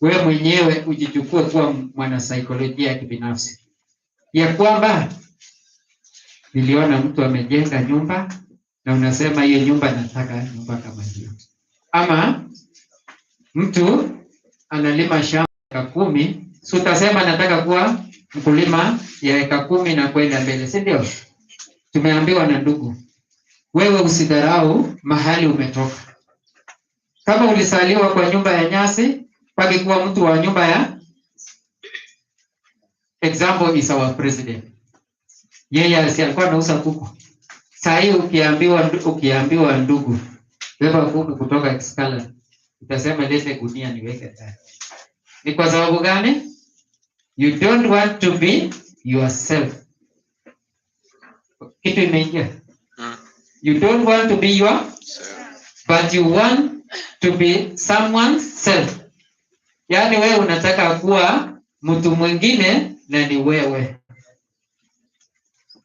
wewe mwenyewe ujichukue kuwa mwanasaikolojia ya kibinafsi, ya kwamba niliona mtu amejenga nyumba na unasema hiyo nyumba nataka nyumba kama hiyo, ama mtu analima shamba ya 10, si utasema nataka kuwa mkulima ya eka 10 na kwenda mbele, si ndio? Tumeambiwa na ndugu, wewe usidharau mahali umetoka. Kama ulisaliwa kwa nyumba ya nyasi, paki kuwa mtu wa nyumba ya, example is our president. Yeye alikuwa anauza kuku. Saa hii ukiambiwa ndugu, beba kuku kutoka Excalibur, utasema lete gunia niweke ndani. Ni kwa sababu gani? You don't want to be yourself. Kitu imeingia. You don't want to be yourself, but you want to be someone's self. Yaani wewe unataka kuwa mtu mwingine na ni wewe.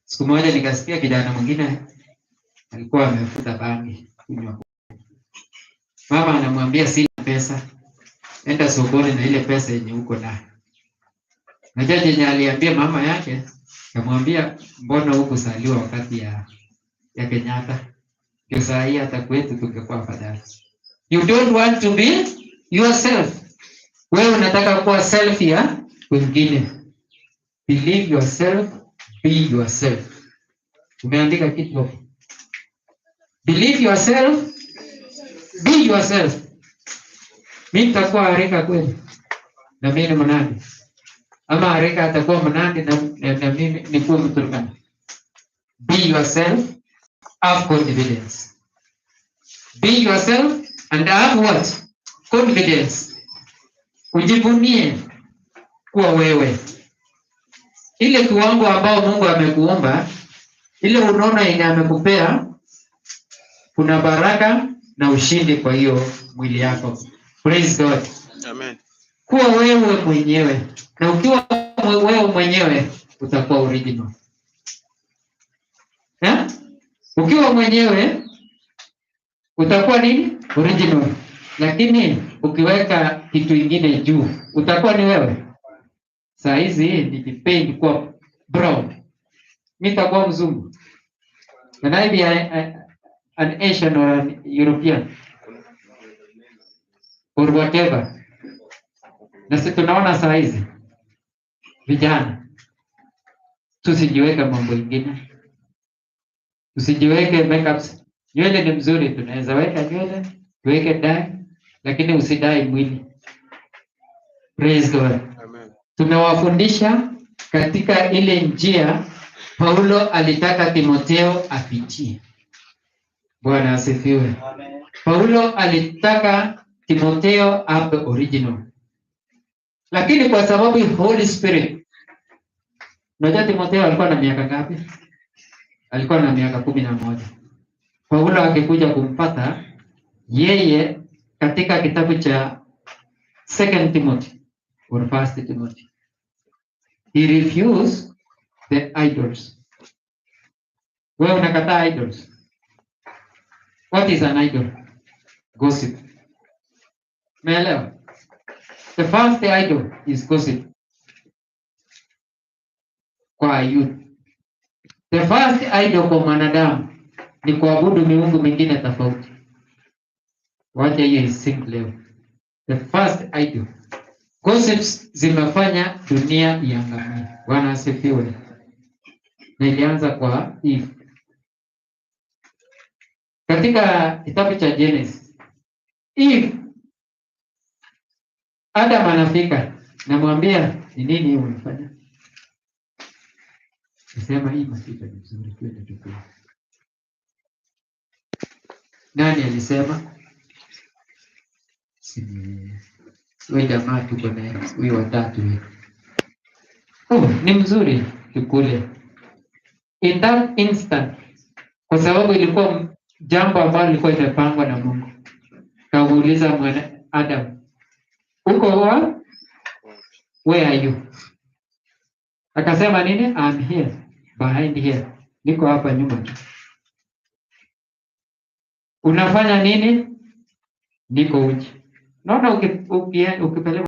Siku moja nikasikia kijana mwingine alikuwa amefuta bangi kunywa. Mama anamwambia sina pesa, enda sokoni na ile pesa yenye uko nayo. Najua yenye aliambia mama yake, akamwambia mbona huko saliwa wakati ya Kenyatta? Kwa saa hii hata kwetu tungekuwa afadhali. You don't want to be yourself. Wewe unataka kuwa self ya wengine. Believe yourself, be yourself. Umeandika kitu hapo. Believe yourself, be yourself. Mimi nitakuwa harika kweli, na mimi ni Mnandi. Ama harika atakuwa Mnandi na mimi ni kuwa Mturkana. Be yourself, have confidence. Be yourself and have what? Confidence. Ujivunie kuwa wewe. Ile kiwango ambao Mungu amekuumba, ile unaona yenye amekupea, kuna baraka na ushindi kwa hiyo mwili yako. Praise God. Amen. Kuwa wewe mwenyewe. Na ukiwa wewe mwenyewe utakuwa original. Ukiwa mwenyewe utakuwa nini? Original. Lakini ukiweka kitu kingine juu, utakuwa ni wewe. Saa hizi nikipenda kuwa brown, mimi nitakuwa mzungu. Can I be an Asian or an European? Or whatever. Na sisi tunaona saa hizi vijana tusijiweke mambo mengine. Usijiweke makeups. Nywele ni mzuri, tunaweza weka nywele, tuweke dye, lakini usidai mwili. Praise God. Amen. Tumewafundisha katika ile njia Paulo alitaka Timotheo apitie. Bwana asifiwe. Amen. Paulo alitaka Timotheo awe original. Lakini kwa sababu Holy Spirit, unajua Timotheo alikuwa na miaka ngapi? Alikuwa na miaka 11. Paulo akikuja kumpata yeye katika kitabu cha 2 Timothy or 1 Timothy. He refused the idols. Wewe unakataa idols. What is an idol? Gossip. Umeelewa? The first idol is gossip. Kwa youth. The first idol kwa mwanadamu ni kuabudu miungu mingine tofauti. Wacha hiyo isink leo. The first idol. Gossips zimefanya dunia iangamie. Bwana asifiwe. Na ilianza kwa Eve. Katika kitabu cha Genesis, Eve, Adam anafika, namwambia ni nini hiyo unafanya? Nasema hii masika ni nzuri, twende tukule. Nani alisema? Wewe jamaa tuko naye, huyu watatu huyu. Oh, ni mzuri tukule. In that instant, kwa sababu ilikuwa jambo ambalo lilikuwa imepangwa na Mungu. Kauliza mwana Adam, uko wapi? Where are you? Akasema nini? I'm here, behind here. Niko hapa nyuma. Unafanya nini? Niko uchi. Naona ukipeleka